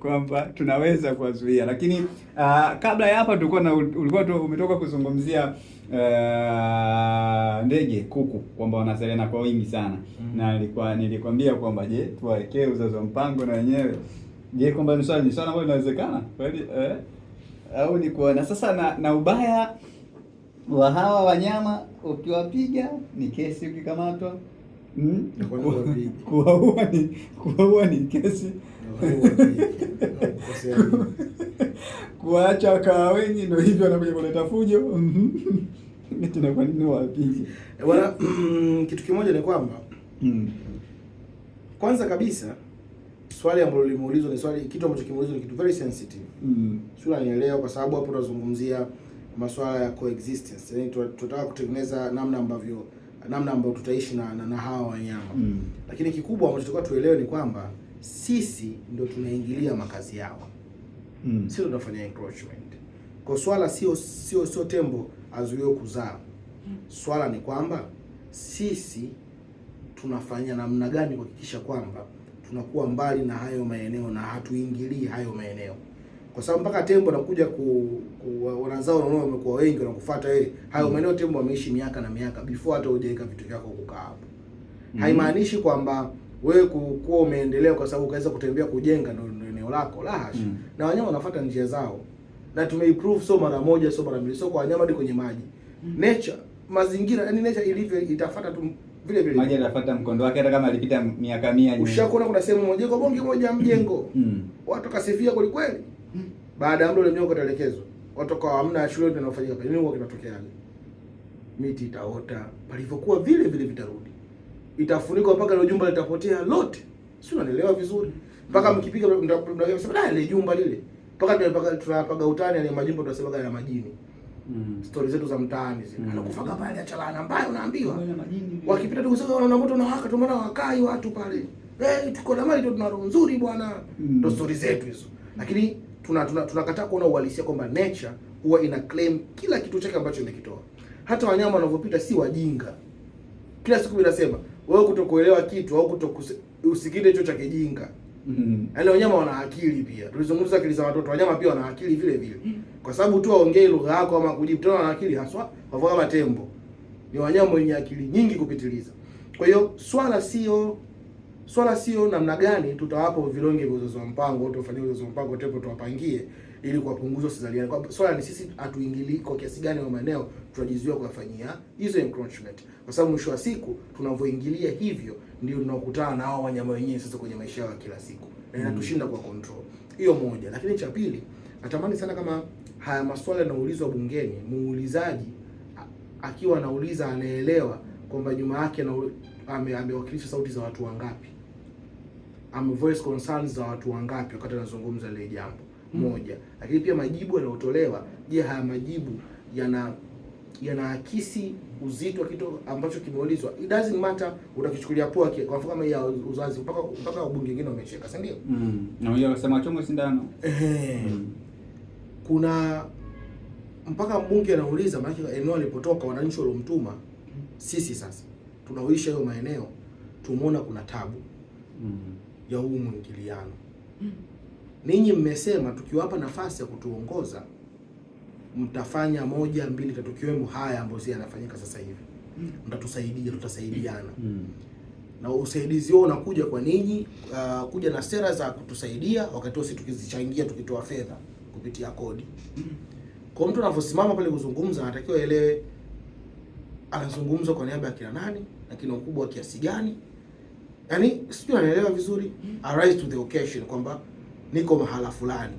kwamba tunaweza kuwazuia, lakini kabla ya hapa ulikuwa umetoka kuzungumzia ndege kuku kwamba wanazaliana kwa wingi sana. Na nilikwambia kwamba je, tuwawekee uzazi wa mpango na wenyewe. Je, kwamba ni swali ambalo linawezekana kweli au ni kuona sasa na ubaya wa hawa wanyama ukiwapiga ni kesi, ukikamatwa kuwaua ni kesi, kuacha wakawa wengi ndio hivyo wanakuja kuleta fujo. Tuna kwa nini wapige bwana? Kitu kimoja ni kwamba kwanza kabisa swali ambalo limeulizwa ni kitu ambacho kimeulizwa ni kitu very sensitive. Sio, unanielewa? Kwa sababu hapo tunazungumzia masuala ya coexistence. Yaani tunataka kutengeneza namna ambayo tutaishi na hawa wanyama. Lakini kikubwa ambacho tunataka tuelewe ni kwamba sisi ndio tunaingilia makazi yao. Sisi tunafanya encroachment. Kwa swala sio tembo azuiwe kuzaa. Swala ni kwamba sisi tunafanya namna gani kuhakikisha kwamba tunakuwa mbali na hayo maeneo na hatuingilii hayo maeneo. Kwa sababu mpaka tembo nakuja wanazao wanaona wamekuwa wengi na kufuata yeye. Hayo maeneo tembo wameishi miaka na miaka before hata hujaweka vitu vyako kukaa hapo. Haimaanishi kwamba wewe kuwa umeendelea kwa sababu ukaweza kutembea kujenga ndio eneo lako. La hasha. Na wanyama wanafuata njia zao. Na tumeimprove so mara moja, so mara mbili, so kwa wanyama hadi kwenye maji. Nature, mazingira, yani nature ilivyo itafuata tu vile vile. Maji yanafuata mkondo wake hata kama alipita miaka 100 nyuma. Ushakuona kuna sehemu moja kwa bonge moja mjengo. Watu kasifia kweli kweli. Baada ya muda ule mjengo utalekezwa. Watu kwa hamna shule ndio inafanyika pale. Nini huwa kinatokea? Miti itaota, palivyokuwa vile vile vitarudi. Itafunikwa mpaka ile jumba litapotea lote. Sio, unanielewa vizuri? Mpaka mkipiga mnasema ile jumba lile. Mpaka tunapaga utani ile majumba tunasemaga ya majini. Story zetu za mtaani zile. Anakufaga pale achalana mbaya unaambiwa. Wakipita tu kusema wana moto na waka tumeona wakai watu pale. Tuko na mali tuna roho nzuri bwana. Ndio story zetu hizo. Lakini tunakataa kuona uhalisia kwamba nature huwa ina claim kila kitu chake ambacho imekitoa. Hata wanyama wanavyopita si wajinga. Kila siku ninasema wewe kutokuelewa kitu au usikinde hicho cha kijinga. Yaani wanyama wana akili pia. Tulizungumza akili za watoto, wanyama pia wana akili vile vile. Kwa sababu tu waongee lugha yako ama kujibu tena wana akili haswa, kama tembo. Ni wanyama wenye akili nyingi kupitiliza. Kwa hiyo swala sio namna gani tutawapa vilonge vya uzazi wa mpango au tufanyie uzazi wa mpango tembo tuwapangie ili kuwapunguza usizaliane. Kwa swala ni sisi hatuingilii kwa kiasi gani wa maeneo tunajizuia kuwafanyia hizo encroachment. Kwa sababu mwisho wa siku tunavyoingilia hivyo ndio tunakutana na hao wanyama wenyewe sasa kwenye maisha yao kila siku. Na inatushinda kwa control. Hiyo moja. Lakini cha pili, natamani sana kama haya maswala yanaulizwa bungeni, muulizaji akiwa anauliza anaelewa kwamba nyuma yake amewakilisha sauti za watu wangapi. Voice concerns za watu wangapi wakati anazungumza ile jambo. Moja. Lakini pia majibu yanayotolewa, je, haya majibu yanaakisi uzito wa kitu ambacho kimeulizwa. It doesn't matter utakichukulia poa kwa mfano kama ya uzazi mpaka wabunge wengine wamecheka, si ndio? Na wao wanasema chongo sindano. Kuna mpaka mbunge anauliza maana eneo alipotoka wananchi waliomtuma. Sisi sasa tunaoisha hayo maeneo tumeona kuna tabu ya huu mwingiliano. Ninyi mmesema tukiwapa nafasi ya kutuongoza mtafanya 1, 2, 3 kiwemo haya ambayo si yanafanyika sasa hivi. Mtatusaidia, tutasaidiana. Na usaidizi wao unakuja kwa ninyi, kuja na sera za kutusaidia wakati sisi tukizichangia tukitoa fedha kupitia kodi. Kwa mtu anaposimama pale kuzungumza anatakiwa elewe anazungumza kwa niaba ya kina nani na kina ukubwa wa kiasi gani. Yaani sijui anaelewa vizuri, arise to the occasion kwamba niko mahala fulani.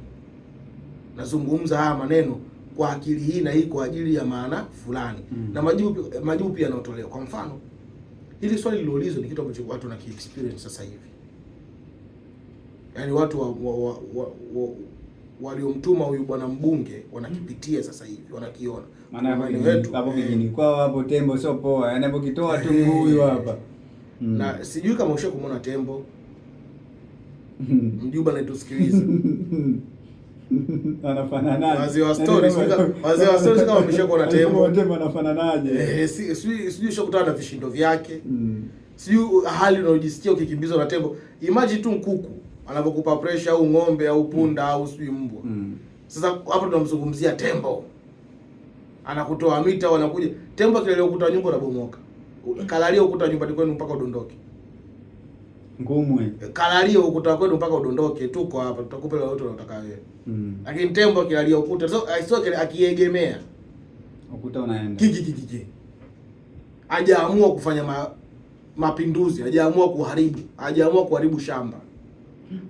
Nazungumza haya maneno kwa akili hii na hii kwa ajili ya maana fulani. Na majibu pia yanayotolewa. Kwa mfano, hili swali liloulizwa ni kitu ambacho watu wana experience sasa hivi. Yaani watu waliomtuma huyu bwana mbunge wanakipitia sasa hivi, wanakiona. Maana wetu hapo kijini kwao hapo tembo sio poa. Yaani hapo kitoa tu huyu hapa. Na sijui kama ushawahi kumuona tembo. Mjuba anatusikiliza. Anafananaje? Wazee wa stories kama umeshakuona tembo. Tembo anafananaje? Sijui ushakutana na vishindo vyake. Sijui hali unayojisikia ukikimbizwa na tembo. Imagine tu kuku. anapokupa pressure, au ng'ombe au punda au sijui mbwa. Sasa hapo tunamzungumzia tembo. Anakutoa mita, wanakuja. Tembo akilalia ukuta nyumba unabomoka. Kalalia ukuta nyumbani kwenu mpaka udondoke. Ngumwe. Kalalia ukuta kwenu mpaka udondoke, tuko hapa tutakupa ile yote unataka wewe. Lakini tembo akilalia ukuta, sio akiegemea. Ukuta unaenda. Kiki. Hajaamua kufanya mapinduzi, hajaamua kuharibu shamba.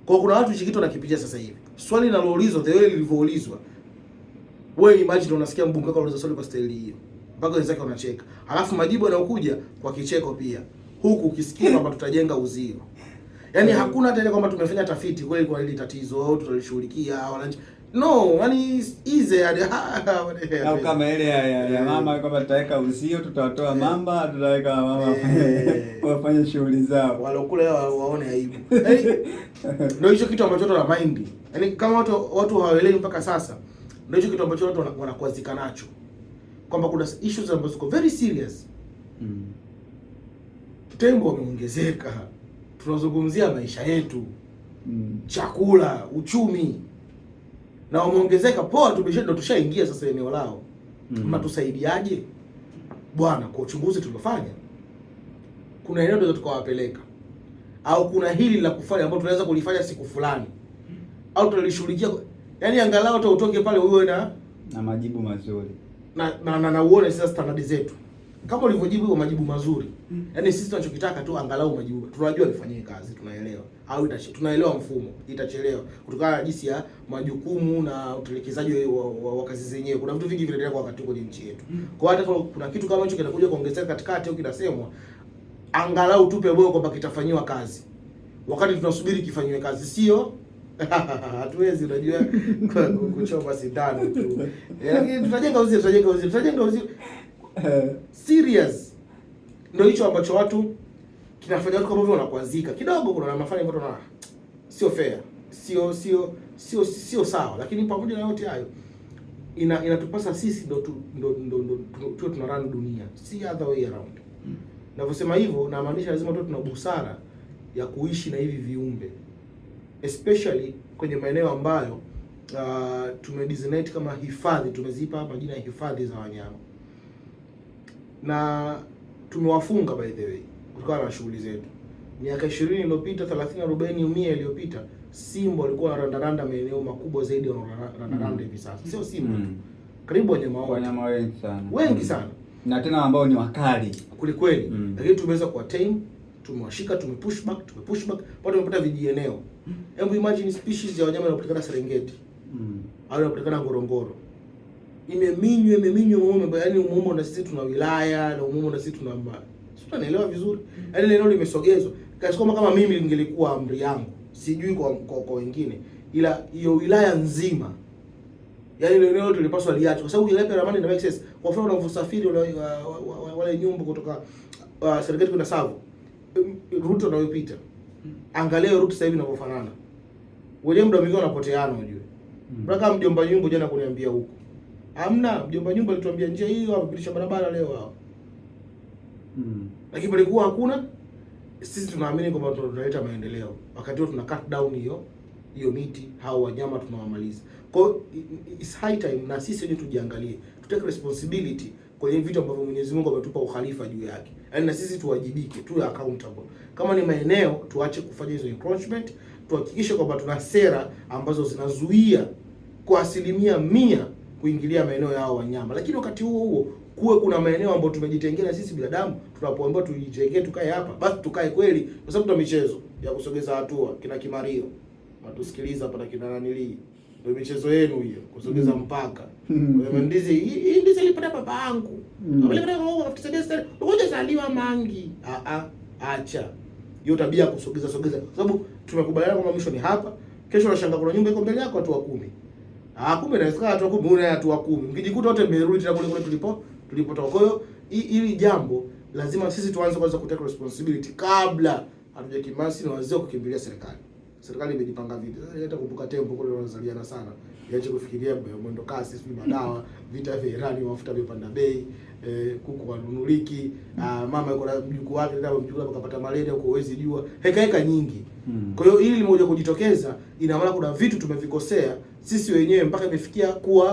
Kwa kuna watu hichi wanakipitia sasa hivi. Swali linaloulizwa, the way lilivyoulizwa. Wewe imagine unasikia mbunge wako anauliza swali kwa staili hiyo. Mpaka wenzake wanacheka. Alafu majibu yanayokuja kwa kicheko pia. Huku ukisikia kwamba tutajenga uzio. Yaani hakuna hata ile kwamba tumefanya tafiti kweli kwa hili tatizo au tutalishughulikia wananchi. No, yani easy au kama ile ya mama kwamba tutaweka uzio, tutawatoa mamba, tutaweka mama wafanye shughuli zao. Walokule waone aibu. Ndio hicho kitu ambacho watu wana mind. Yaani kama watu hawaelewi mpaka sasa, ndio hicho kitu ambacho watu wanakuazika nacho. Kwamba kuna issues ambazo ziko very serious. Tembo wameongezeka. Tunazungumzia maisha yetu. Chakula, uchumi. Na wameongezeka poa, tushaingia sasa eneo lao. Mnatusaidiaje? Bwana, kwa uchunguzi tuliofanya, kuna eneo ndio tukawapeleka. Au kuna hili la kufanya ambalo tunaweza kulifanya siku fulani. Au tulishughulikia, yaani angalau hata utoke pale uwe na majibu mazuri. Na uone sasa standard zetu. Kama ulivyojibu kwa majibu mazuri. Yaani sisi tunachokitaka tu angalau majibu. Tunajua ifanyie kazi, tunaelewa. Au tunaelewa mfumo, itachelewa kutokana na jinsi ya majukumu na utelekezaji wa kazi zenyewe. Kuna vitu vingi vinaendelea kwa wakati kwenye nchi yetu. Kwa hata kuna kitu kama hicho kinakuja kuongezeka katikati au kinasemwa, angalau tupe moyo kwamba kitafanywa kazi. Wakati tunasubiri kifanywe kazi, sio hatuwezi unajua kuchoma sindano tu. Lakini tutajenga uzio. Serious. Ndio hicho ambacho watu kinafanya watu kama vile wanakuazika. Kidogo kuna mafanya watu na sio fair. Sio sawa. Lakini pamoja na yote hayo inatupasa sisi ndio tuna run dunia. Si other way around. Ninavyosema hivyo namaanisha lazima tu tuna busara ya kuishi na hivi viumbe. Especially kwenye maeneo ambayo tumedesignate kama hifadhi, tumezipa majina ya hifadhi za wanyama. Na tumewafunga by the way kutokana na shughuli zetu. Miaka 20 iliyopita, 30, 40, 100 iliyopita, simba walikuwa wanarandaranda maeneo makubwa zaidi wanarandaranda hivi sasa. Sio simba tu. Karibu wanyama wengi sana. Wengi sana. Na tena ambao ni wakali. Kweli. Lakini tumeweza kuwa tame, tumewashika, tumepush back, bado tumepata vijieneo. Hebu imagine species ya wanyama wanapatikana Serengeti. Au wanapatikana Ngorongoro. Imeminywa mume, yaani umumo na sisi tuna wilaya na umumo na sisi tuna sio, naelewa vizuri. Yaani eneo limesogezwa. Kama mimi ningelikuwa amri yangu, sijui kwa wengine, ila hiyo wilaya nzima. Yaani ile eneo tulipaswa liache kwa sababu ile ramani ina make sense. Kwa mfano unavyosafiri wale nyumbu kutoka Serengeti kwenda Tsavo, route unayopita. Angalia route sasa hivi inavyofanana. Wewe muda mwingine unapoteana unajua. Mpaka mjomba nyumbu jana kuniambia huko. Hamna, mjomba nyumba alituambia njia hiyo wapitisha barabara leo hao. Lakini palikuwa hakuna. Sisi tunaamini kwamba tunaleta maendeleo. Wakati huo tuna cut down hiyo miti, hao wanyama tunawamaliza. Kwa hiyo it's high time na sisi wenyewe tujiangalie. Tutake responsibility kwenye vitu ambavyo Mwenyezi Mungu ametupa ukhalifa juu yake. Yaani na sisi tuwajibike, tuwe accountable. Kama ni maeneo tuache kufanya hizo encroachment, tuhakikishe kwamba tuna sera ambazo zinazuia kwa 100% kuingilia maeneo yao wanyama. Lakini wakati huo kuwe kuna maeneo ambayo tumejitengea sisi binadamu, tunapoambiwa tujitengee tukae hapa, basi tukae kweli, kwa sababu tuna michezo ya kusogeza hatua, kina Kimario. Matusikiliza hapa na kina nanili. Ndio michezo yenu hiyo, kusogeza mpaka. Ndizi hii ndizi ilipata baba yangu. Wale wao wafikiria ngoja zaliwa mangi. Acha. Hiyo tabia kusogeza kwa sababu tumekubaliana kwamba mwisho ni hapa. Kesho unashanga kuna nyumba iko mbele yako watu wa 10. Kumbe inawezekana watu wa 10 una watu wa 10. Mkijikuta wote mmerudi tena kule tulipotoka. Kwa hiyo hili jambo lazima sisi tuanze kwanza kutake responsibility kabla hatujakimasi na wazee kukimbilia serikali. Serikali imejipanga vipi? Hata kumbuka tembo kule wanazaliana sana. Iache kufikiria mwendo kasi, sio madawa, vita vya Iran, mafuta vimepanda bei, kuku wanunuliki, mama yuko na mjukuu wake, ndio mjukuu akapata malaria huko, huwezi jua. Heka nyingi. Kwa hiyo hili limekuja kujitokeza, ina maana kuna vitu tumevikosea sisi wenyewe mpaka imefikia kuwa